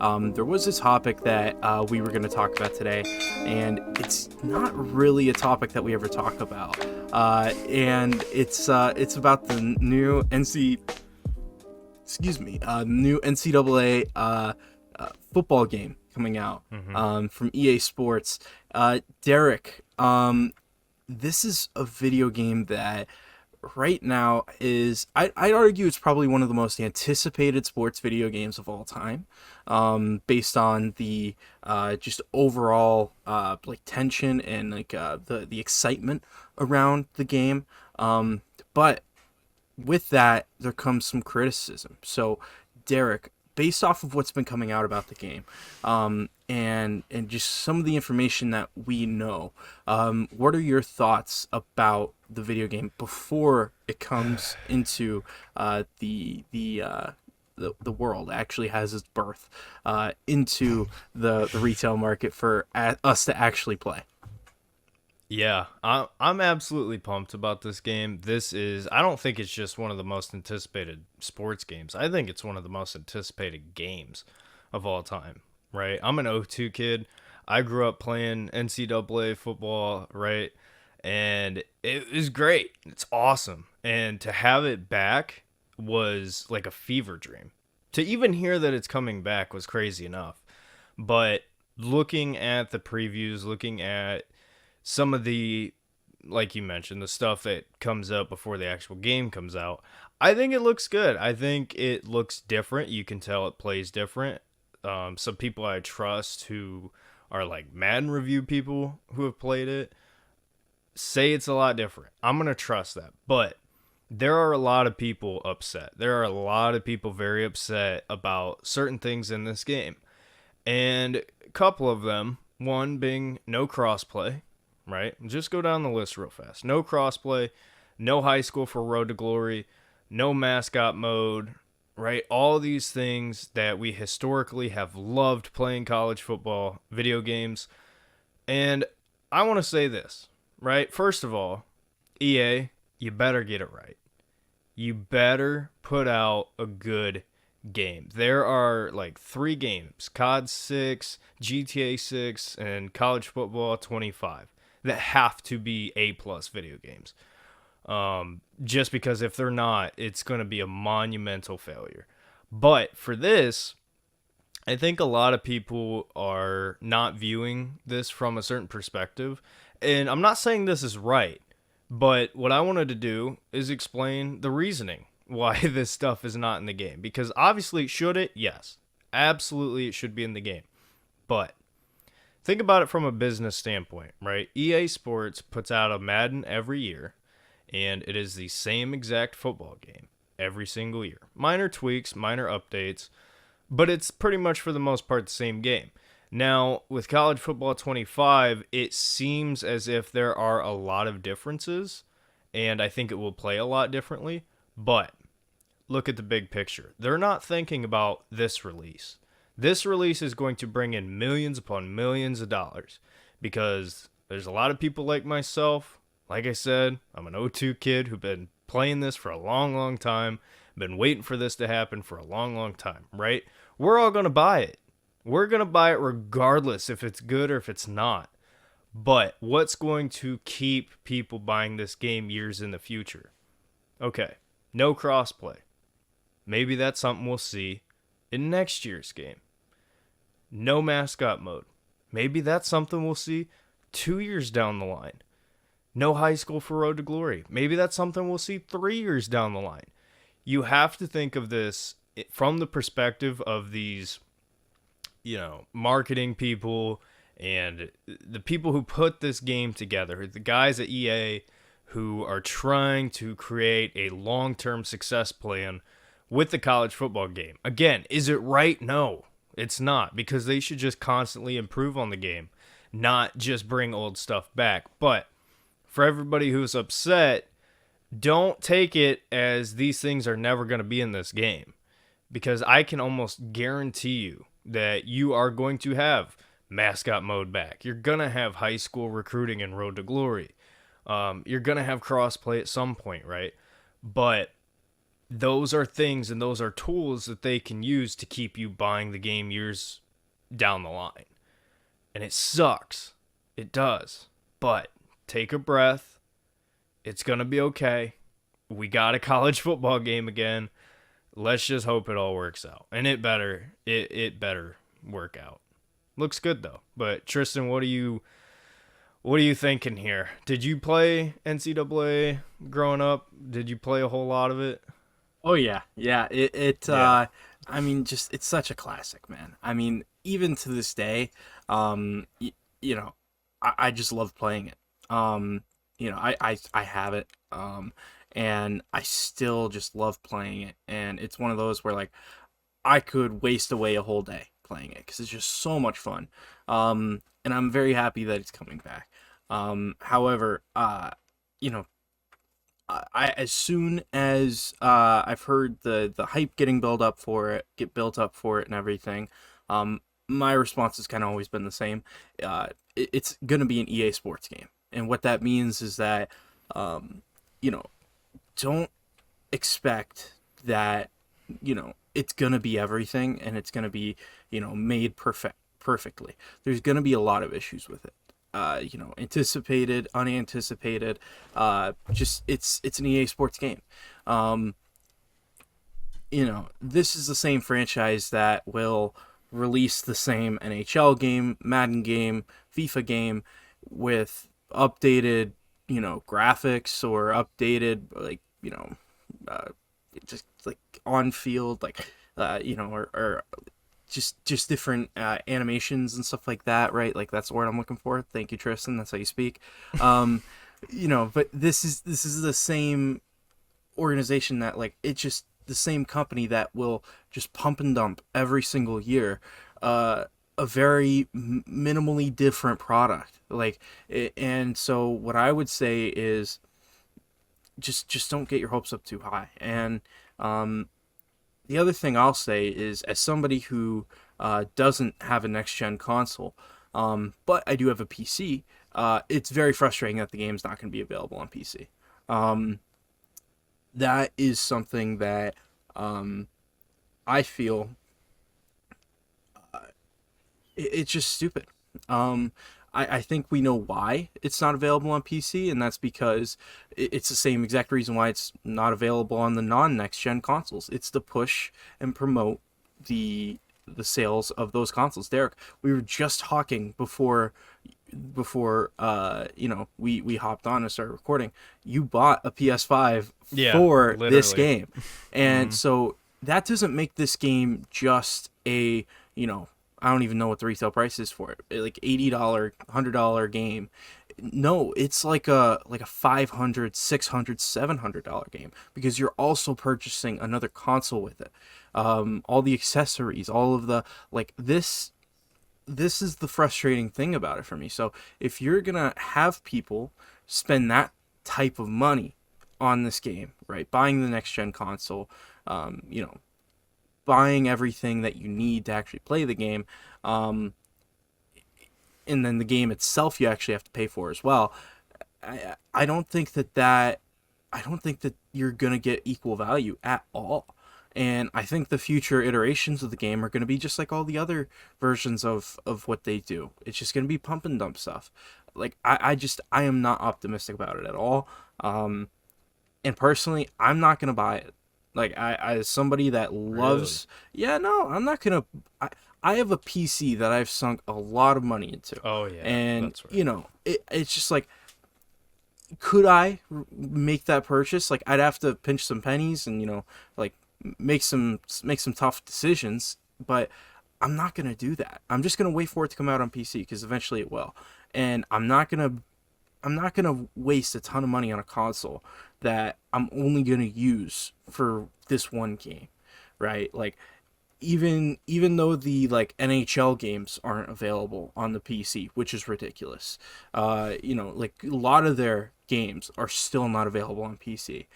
there was a topic that we were going to talk about today, and it's not really a topic that we ever talk about. And it's about the new new NCAA football game coming out from EA Sports. Derek, this is a video game that right now I'd argue it's probably one of the most anticipated sports video games of all time, based on the just overall like tension and like the excitement around the game. But with that, there comes some criticism. So, Derek, based off of what's been coming out about the game, and just some of the information that we know, what are your thoughts about the video game before it comes into the world, actually has its birth into the retail market for us to actually play? Yeah, I'm absolutely pumped about this game. I don't think it's just one of the most anticipated sports games. I think it's one of the most anticipated games of all time, right? I'm an '02 kid. I grew up playing NCAA football, right? And it was great. It's awesome. And to have it back was like a fever dream. To even hear that it's coming back was crazy enough. But looking at the previews, looking at some of the, like you mentioned, the stuff that comes up before the actual game comes out, I think it looks good. I think it looks different. You can tell it plays different. Some people I trust who are like Madden review people who have played it say it's a lot different. I'm going to trust that. But there are a lot of people upset. There are a lot of people very upset about certain things in this game. And a couple of them, one being no crossplay. Right? Just go down the list real fast. No crossplay, no high school for Road to Glory, no mascot mode, right? All these things that we historically have loved playing college football video games. And I want to say this, right? First of all, EA, you better get it right. You better put out a good game. There are like 3 games, COD 6, GTA 6, and College Football 25. That have to be A+ video games. Just because if they're not, it's going to be a monumental failure. But for this, I think a lot of people are not viewing this from a certain perspective. And I'm not saying this is right, but what I wanted to do is explain the reasoning why this stuff is not in the game. Because obviously, should it? Yes. Absolutely, it should be in the game. But think about it from a business standpoint, right? EA Sports puts out a Madden every year, and it is the same exact football game every single year. Minor tweaks, minor updates, but it's pretty much for the most part the same game. Now, with College Football 25, it seems as if there are a lot of differences, and I think it will play a lot differently, but look at the big picture. They're not thinking about this release. This release is going to bring in millions upon millions of dollars because there's a lot of people like myself. Like I said, I'm an '02 kid who've been playing this for a long, long time, been waiting for this to happen for a long, long time, right? We're all going to buy it. We're going to buy it regardless if it's good or if it's not. But what's going to keep people buying this game years in the future? Okay, no crossplay. Maybe that's something we'll see in next year's game. No mascot mode. Maybe that's something we'll see 2 years down the line. No high school for Road to Glory. Maybe that's something we'll see 3 years down the line. You have to think of this from the perspective of these, marketing people and the people who put this game together, the guys at EA who are trying to create a long-term success plan with the college football game. Again, is it right? No. It's not, because they should just constantly improve on the game, not just bring old stuff back. But for everybody who's upset, don't take it as these things are never going to be in this game, because I can almost guarantee you that you are going to have mascot mode back. You're going to have high school recruiting and Road to Glory. You're going to have crossplay at some point, right? But those are things and those are tools that they can use to keep you buying the game years down the line. And it sucks. It does. But take a breath. It's going to be okay. We got a college football game again. Let's just hope it all works out. And it better work out. Looks good though. But Tristan, what are you thinking here? Did you play NCAA growing up? Did you play a whole lot of it? Oh yeah, yeah. Yeah. I mean, just it's such a classic, man. I mean, even to this day, you know, I just love playing it. I have it, and I still just love playing it. And it's one of those where like I could waste away a whole day playing it because it's just so much fun. And I'm very happy that it's coming back. However, you know, I as soon as I've heard the hype get built up for it and everything, my response has kind of always been the same. It's gonna be an EA Sports game, and what that means is that, you know, don't expect that, it's gonna be everything and it's gonna be, made perfectly. There's gonna be a lot of issues with it. Anticipated, unanticipated. Just it's an EA Sports game. Um, this is the same franchise that will release the same NHL game, Madden game, FIFA game with updated, graphics or updated like, uh, just like on field like or just different animations and stuff like that, right? Like that's the word I'm looking for. Thank you, Tristan. That's how you speak. Um, but this is the same organization that like it's just the same company that will just pump and dump every single year. A very minimally different product, and so what I would say is just don't get your hopes up too high. And the other thing I'll say is, as somebody who doesn't have a next gen console, but I do have a PC, it's very frustrating that the game's not going to be available on PC. Um, that is something that I feel it's just stupid. Um, I think we know why it's not available on PC, and that's because it's the same exact reason why it's not available on the non next gen consoles. It's to push and promote the the sales of those consoles. Derek, we were just talking before we hopped on and started recording. You bought a PS5 Yeah, for this literally. game, and so that doesn't make this game just a I don't even know what the retail price is for it, like $80 $100 game. No, it's like a 500, 600, $700 game, because you're also purchasing another console with it, all the accessories, all of the like this is the frustrating thing about it for me. So if you're gonna have people spend that type of money on this game, right, buying the next gen console, um, you know buying everything that you need to actually play the game, um, and then the game itself you actually have to pay for as well. I don't think I don't think that you're gonna get equal value at all. And I think the future iterations of the game are gonna be just like all the other versions of what they do. It's just gonna be pump and dump stuff. Like I am not optimistic about it at all. Um, and personally, I'm not gonna buy it. Like as somebody that Really? loves, yeah, no, I'm not gonna. I have a PC that I've sunk a lot of money into, Oh yeah, and that's right. it's just like, could I make that purchase? Like I'd have to pinch some pennies and like make some tough decisions, but I'm not gonna do that. I'm just gonna wait for it to come out on PC because eventually it will, and I'm not gonna waste a ton of money on a console that I'm only gonna use for this one game, right? Like even though the like NHL games aren't available on the PC, which is ridiculous. Like a lot of their games are still not available on PC.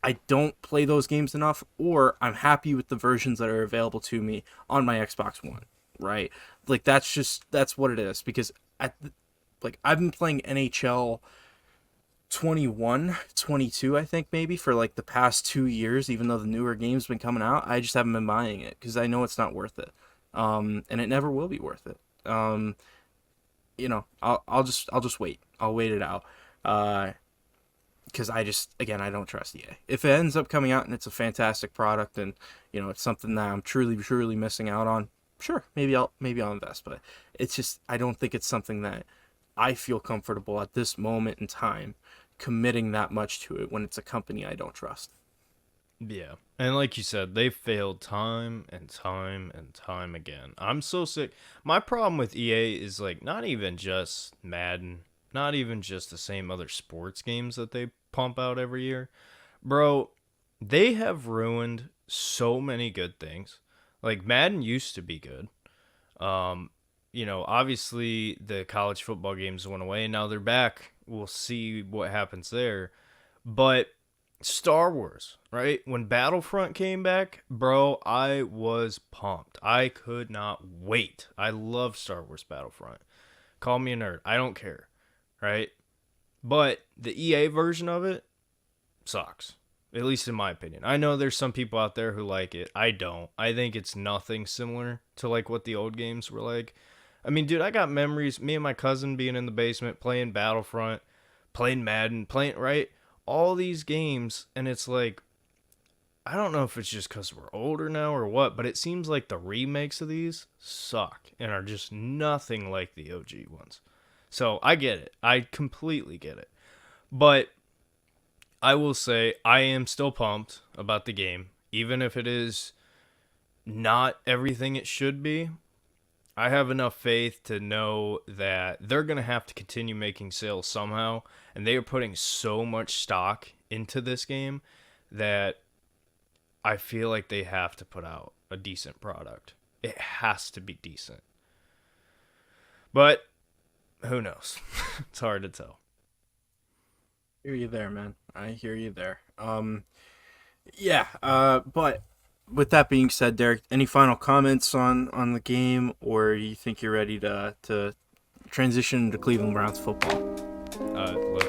I don't play those games enough, or I'm happy with the versions that are available to me on my Xbox One, right? Like that's what it is because at like I've been playing NHL 21, 22, I think maybe for like the past 2 years, even though the newer game's been coming out, I just haven't been buying it because I know it's not worth it. And it never will be worth it. I'll just wait. I'll wait it out. Because I don't trust EA. If it ends up coming out and it's a fantastic product and it's something that I'm truly missing out on, sure, maybe I'll invest. But it's just I don't think it's something that I feel comfortable at this moment in time committing that much to it when it's a company I don't trust. Yeah. And like you said, they failed time and time and time again. I'm so sick. My problem with EA is like not even just Madden, not even just the same other sports games that they pump out every year. Bro, they have ruined so many good things. Like Madden used to be good. Obviously the college football games went away. Now they're back. We'll see what happens there. But Star Wars, right? When Battlefront came back, bro, I was pumped. I could not wait. I love Star Wars Battlefront. Call me a nerd. I don't care, right? But the EA version of it sucks. At least in my opinion. I know there's some people out there who like it. I don't. I think it's nothing similar to like what the old games were like. I mean, dude, I got memories. Me and my cousin being in the basement playing Battlefront, playing Madden, playing, right? All these games. And it's like, I don't know if it's just because we're older now or what, but it seems like the remakes of these suck and are just nothing like the OG ones. So I get it. I completely get it. But I will say I am still pumped about the game, even if it is not everything it should be. I have enough faith to know that they're going to have to continue making sales somehow, and they are putting so much stock into this game that I feel like they have to put out a decent product. It has to be decent. But who knows? It's hard to tell. Hear you there, man. I hear you there. Yeah. But with that being said, Derek, any final comments on the game, or you think you're ready to transition to Cleveland Browns football? Look,